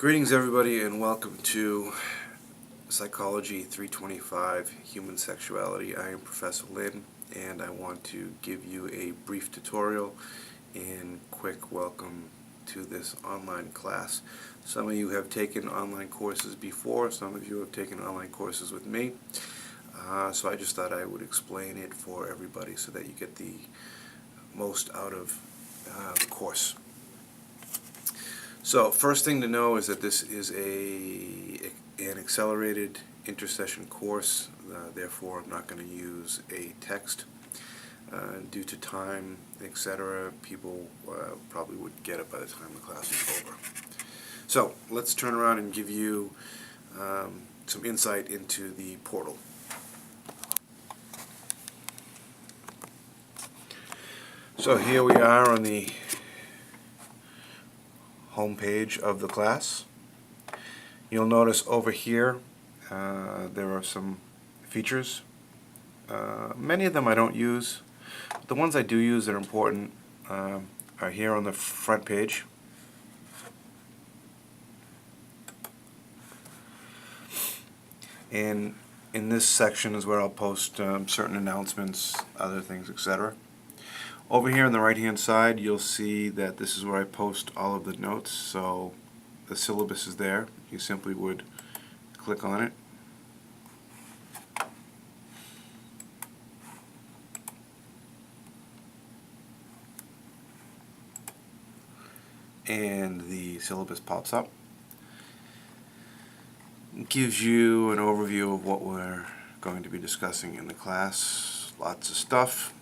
Greetings everybody and welcome to Psychology 325 Human Sexuality. I am Professor Lynn and I want to give you a brief tutorial and quick welcome to this online class. Some of you have taken online courses before, some of you have taken online courses with me, so I just thought I would explain it for everybody so that you get the most out of the course. So first thing to know is that this is an accelerated intersession course, therefore I'm not going to use a text. Due to time, etc., people probably would get it by the time the class is over. So let's turn around and give you some insight into the portal. So here we are on the home page of the class. You'll notice over here there are some features. Many of them I don't use. The ones I do use that are important are here on the front page. And in this section is where I'll post certain announcements, other things, etc. Over here on the right hand side you'll see that this is where I post all of the notes, so the syllabus is there. You simply would click on it. And the syllabus pops up. It gives you an overview of what we're going to be discussing in the class. Lots of stuff.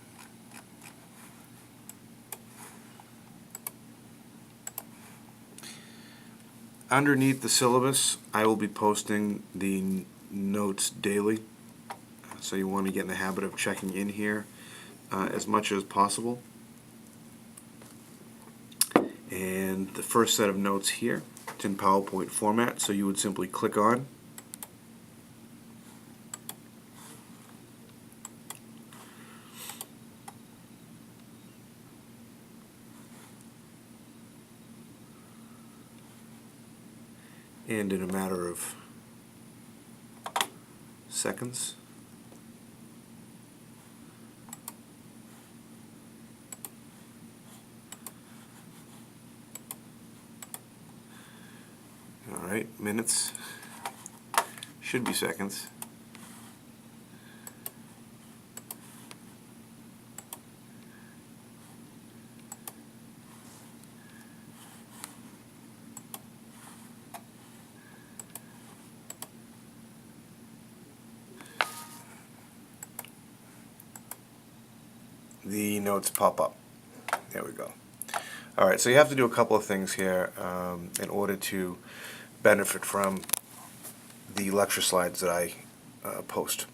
Underneath the syllabus, I will be posting the notes daily, so you want to get in the habit of checking in here as much as possible. And the first set of notes here, it's in PowerPoint format, so you would simply click on. And in a matter of seconds, alright, minutes, should be seconds. The notes pop up. There we go. Alright, so you have to do a couple of things here in order to benefit from the lecture slides that I post.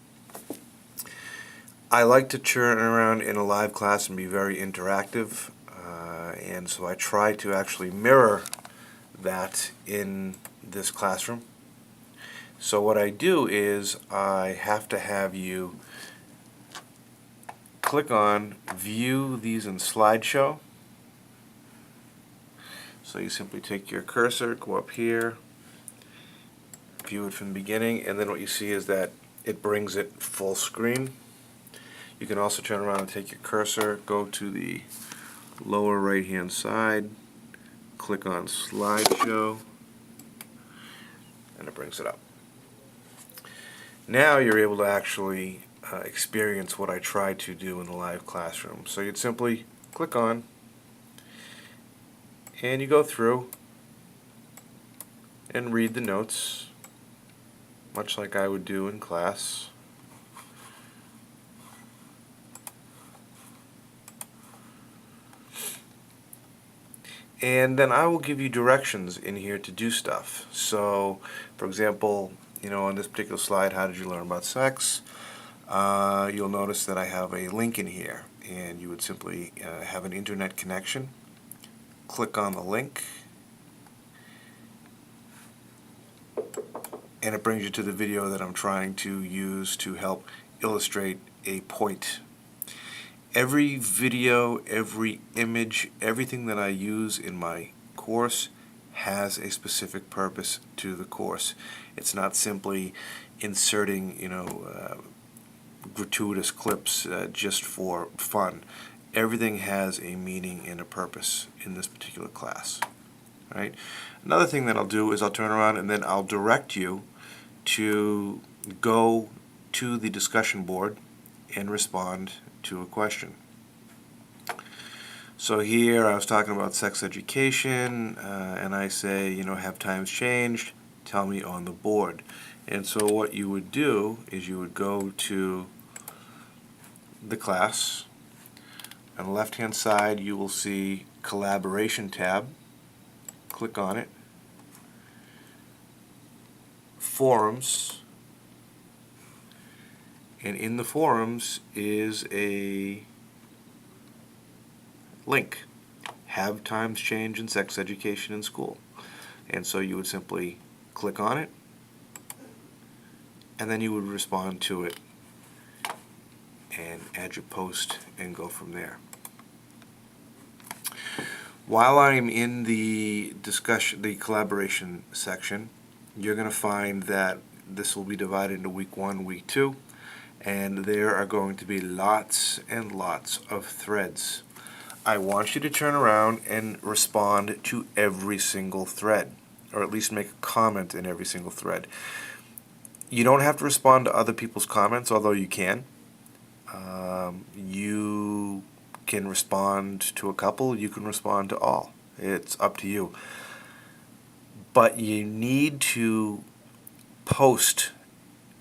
I like to turn around in a live class and be very interactive, and so I try to actually mirror that in this classroom. So what I do is I have to have you click on View These in Slideshow. So you simply take your cursor, go up here, view it from the beginning, and then what you see is that it brings it full screen. You can also turn around and take your cursor, go to the lower right hand side, click on Slideshow, and it brings it up. Now you're able to actually experience what I try to do in the live classroom. So you'd simply click on and you go through and read the notes, much like I would do in class. And then I will give you directions in here to do stuff. So, for example, on this particular slide, how did you learn about sex? You'll notice that I have a link in here, and you would simply have an internet connection. Click on the link, and it brings you to the video that I'm trying to use to help illustrate a point. Every video, every image, everything that I use in my course has a specific purpose to the course. It's not simply inserting, gratuitous clips just for fun. Everything has a meaning and a purpose in this particular class. Right? Another thing that I'll do is I'll turn around and then I'll direct you to go to the discussion board and respond to a question. So here I was talking about sex education, and I say, have times changed? Tell me on the board. And so what you would do is you would go to the class. On the left-hand side, you will see Collaboration tab. Click on it. Forums. And in the forums is a link. Have times change in sex education in school? And so you would simply click on it, and then you would respond to it and add your post and go from there. While I'm in the collaboration section, you're going to find that this will be divided into week 1, week 2, and there are going to be lots and lots of threads. I want you to turn around and respond to every single thread, or at least make a comment in every single thread. You don't have to respond to other people's comments, although you can. You can respond to a couple, you can respond to all. It's up to you. But you need to post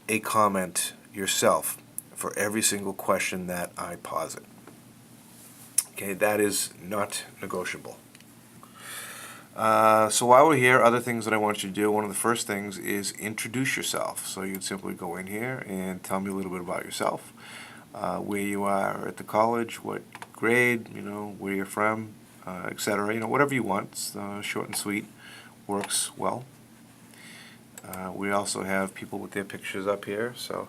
a comment yourself for every single question that I posit. Okay, that is not negotiable. So while we're here, other things that I want you to do, one of the first things is introduce yourself. So you'd simply go in here and tell me a little bit about yourself, where you are at the college, what grade, where you're from, etc. Whatever you want. It's, short and sweet, works well. We also have people with their pictures up here. So,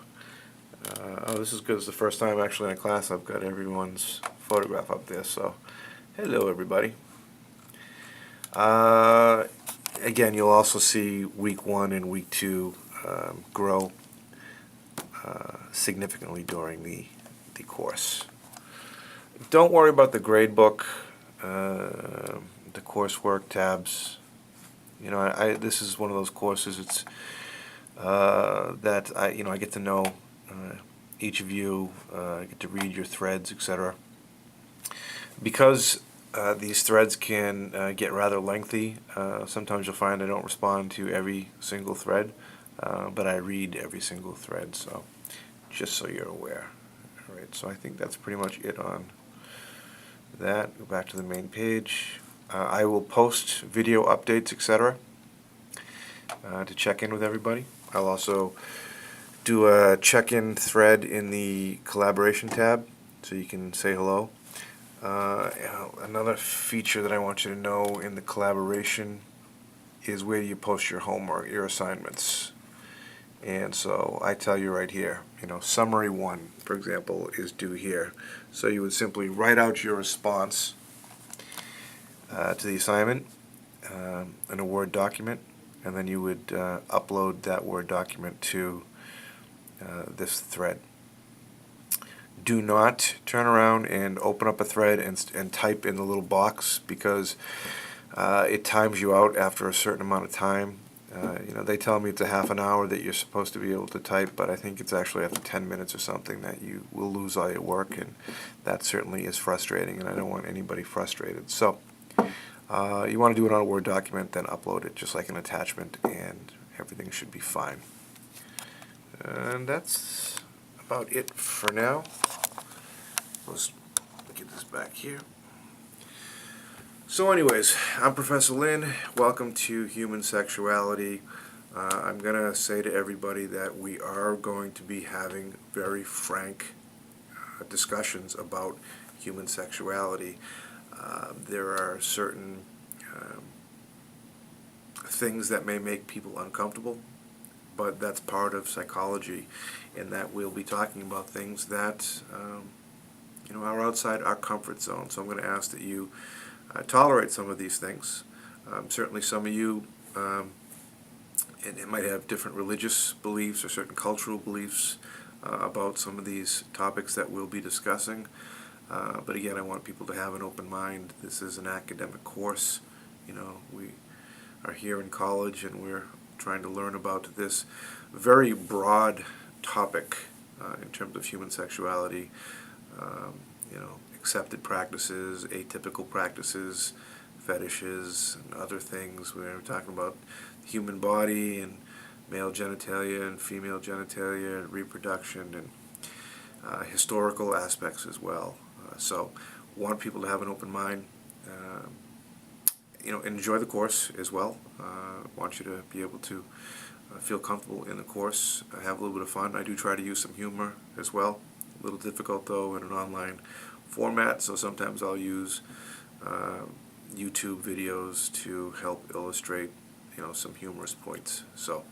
this is good. It's the first time actually in a class I've got everyone's photograph up there. So, hello everybody. Again, you'll also see week 1 and week 2 grow significantly during the course. Don't worry about the grade book, the coursework tabs. This is one of those courses. It's that I get to know each of you. I get to read your threads, etc. Because these threads can get rather lengthy. Sometimes you'll find I don't respond to every single thread, but I read every single thread. So, just so you're aware. All right. So I think that's pretty much it on that. Go back to the main page. I will post video updates, etc. To check in with everybody. I'll also do a check-in thread in the collaboration tab, so you can say hello. Another feature that I want you to know in the collaboration is where you post your homework, your assignments. And so I tell you right here, summary 1, for example, is due here. So you would simply write out your response to the assignment in a Word document, and then you would upload that Word document to this thread. Do not turn around and open up a thread and type in the little box, because it times you out after a certain amount of time. They tell me it's a half an hour that you're supposed to be able to type, but I think it's actually after 10 minutes or something that you will lose all your work, and that certainly is frustrating, and I don't want anybody frustrated. So you want to do it on a Word document, then upload it just like an attachment, and everything should be fine. And that's about it for now. Let's get this back here. So anyways, I'm Professor Lin. Welcome to Human Sexuality. I'm going to say to everybody that we are going to be having very frank discussions about human sexuality. There are certain things that may make people uncomfortable, but that's part of psychology, in that we'll be talking about things that are outside our comfort zone. So I'm going to ask that you tolerate some of these things. Certainly some of you and it might have different religious beliefs or certain cultural beliefs about some of these topics that we'll be discussing. But again, I want people to have an open mind. This is an academic course. You know, we are here in college and we're trying to learn about this very broad topic in terms of human sexuality, you know, accepted practices, atypical practices, fetishes, and other things. We're talking about the human body and male genitalia and female genitalia and reproduction and historical aspects as well. So want people to have an open mind, you know, enjoy the course as well. Want you to be able to feel comfortable in the course, have a little bit of fun. I do try to use some humor as well. A little difficult though in an online format, so sometimes I'll use YouTube videos to help illustrate, you know, some humorous points. So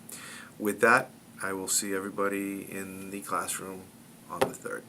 with that, I will see everybody in the classroom on the 3rd.